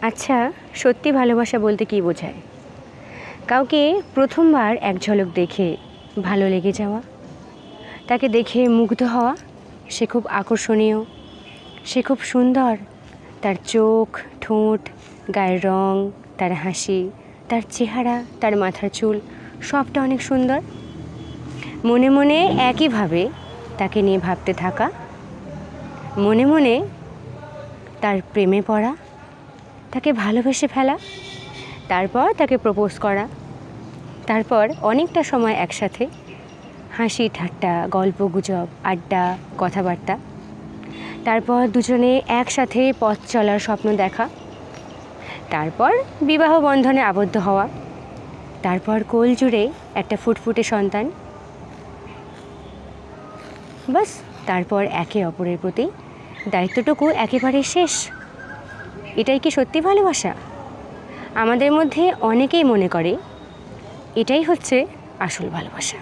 আচ্ছা, সত্যি ভালোবাসা বলতে কী বোঝায়? কাউকে প্রথমবার এক ঝলক দেখে ভালো লেগে যাওয়া, তাকে দেখে মুগ্ধ হওয়া, সে খুব আকর্ষণীয়, সে খুব সুন্দর, তার চোখ, ঠোঁট, গায়ের রং, তার হাসি, তার চেহারা, তার মাথার চুল সবটা অনেক সুন্দর। মনে মনে একইভাবে তাকে নিয়ে ভাবতে থাকা, মনে মনে তার প্রেমে পড়া, তাকে ভালোবেসে ফেলা, তারপর তাকে প্রপোজ করা, তারপর অনেকটা সময় একসাথে হাসি ঠাট্টা, গল্পগুজব, আড্ডা, কথাবার্তা, তারপর দুজনে একসাথে পথ চলার স্বপ্ন দেখা, তারপর বিবাহ বন্ধনে আবদ্ধ হওয়া, তারপর কোল জুড়ে একটা ফুটফুটে সন্তান, বাস তারপর একে অপরের প্রতি দায়িত্বটুকু একেবারে শেষ। এটাই কি সত্যি ভালোবাসা? আমাদের মধ্যে অনেকেই মনে করে এটাই হচ্ছে আসল ভালোবাসা।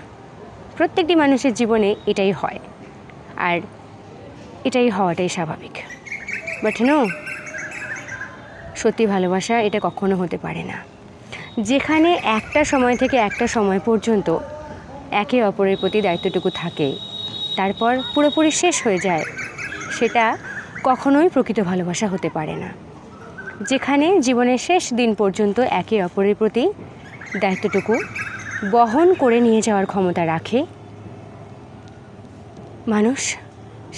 প্রত্যেকটি মানুষের জীবনে এটাই হয়, আর এটাই হওয়াটাই স্বাভাবিক। বাট নো, সত্যি ভালোবাসা এটা কখনো হতে পারে না। যেখানে একটা সময় থেকে একটা সময় পর্যন্ত একে অপরের প্রতি দায়িত্বটুকু থাকে, তারপর পুরোপুরি শেষ হয়ে যায়, সেটা কখনোই প্রকৃত ভালোবাসা হতে পারে না। যেখানে জীবনের শেষ দিন পর্যন্ত একে অপরের প্রতি দায়িত্বটুকু বহন করে নিয়ে যাওয়ার ক্ষমতা রাখে মানুষ,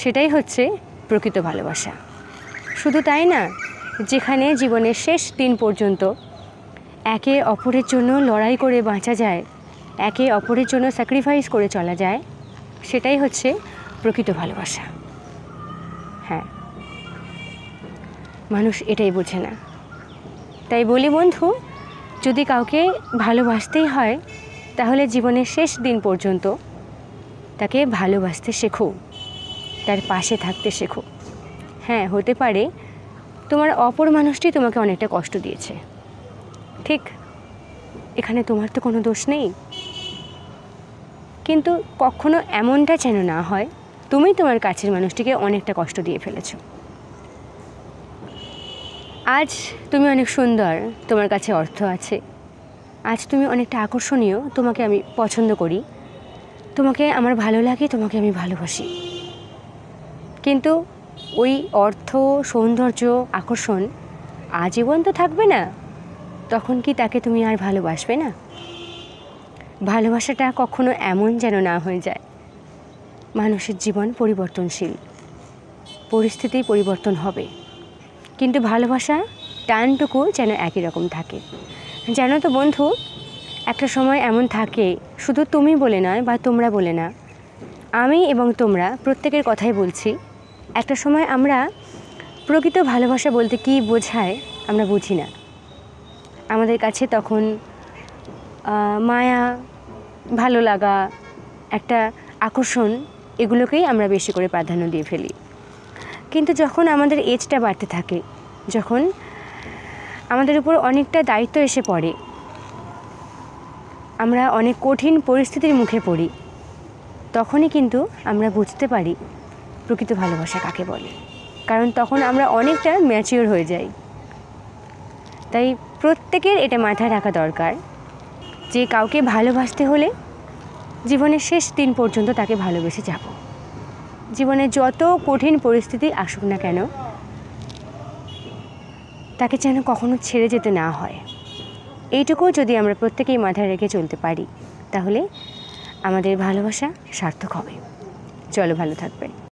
সেটাই হচ্ছে প্রকৃত ভালোবাসা। শুধু তাই না, যেখানে জীবনের শেষ দিন পর্যন্ত একে অপরের জন্য লড়াই করে বাঁচা যায়, একে অপরের জন্য স্যাক্রিফাইস করে চলা যায়, সেটাই হচ্ছে প্রকৃত ভালোবাসা। হ্যাঁ, মানুষ এটাই বোঝে না। তাই বলি বন্ধু, যদি কাউকে ভালোবাসতেই হয়, তাহলে জীবনের শেষ দিন পর্যন্ত তাকে ভালোবাসতে শেখো, তার পাশে থাকতে শেখো। হ্যাঁ, হতে পারে তোমার অপর মানুষটি তোমাকে অনেকটা কষ্ট দিয়েছে, ঠিক, এখানে তোমার তো কোনো দোষ নেই, কিন্তু কখনো এমনটা যেন না হয় তুমি তোমার কাছের মানুষটিকে অনেকটা কষ্ট দিয়ে ফেলেছো। আজ তুমি অনেক সুন্দর, তোমার কাছে অর্থ আছে, আজ তুমি অনেকটা আকর্ষণীয়, তোমাকে আমি পছন্দ করি, তোমাকে আমার ভালো লাগে, তোমাকে আমি ভালোবাসি, কিন্তু ওই অর্থ, সৌন্দর্য, আকর্ষণ আজীবন তো থাকবে না। তখন কি তাকে তুমি আর ভালোবাসবে না? ভালোবাসাটা কখনো এমন যেন না হয়ে যায়। মানুষের জীবন পরিবর্তনশীল, পরিস্থিতি পরিবর্তন হবে, কিন্তু ভালোবাসা টানটুকু যেন একই রকম থাকে। জানো তো বন্ধু, একটা সময় এমন থাকে, শুধু তুমি বলে নয় বা তোমরা বলে না, আমি এবং তোমরা প্রত্যেকের কথাই বলছি, একটা সময় আমরা প্রকৃত ভালোবাসা বলতে কী বোঝায় আমরা বুঝি না। আমাদের কাছে তখন মায়া, ভালো লাগা, একটা আকর্ষণ, এগুলোকেই আমরা বেশি করে প্রাধান্য দিয়ে ফেলি। কিন্তু যখন আমাদের এজটা বাড়তে থাকে, যখন আমাদের উপর অনেকটা দায়িত্ব এসে পড়ে, আমরা অনেক কঠিন পরিস্থিতির মুখে পড়ি, তখনই কিন্তু আমরা বুঝতে পারি প্রকৃত ভালোবাসা কাকে বলে। কারণ তখন আমরা অনেকটা ম্যাচিওর হয়ে যাই। তাই প্রত্যেকের এটা মাথায় রাখা দরকার যে কাউকে ভালোবাসতে হলে জীবনের শেষ দিন পর্যন্ত তাকে ভালোবেসে যাব। জীবনে যত কঠিন পরিস্থিতি আসুক না কেন, তাকে যেন কখনো ছেড়ে যেতে না হয়। এইটুকু যদি আমরা প্রত্যেকেই মাথায় রেখে চলতে পারি, তাহলে আমাদের ভালোবাসা সার্থক হবে। চলো, ভালো থাকবেন।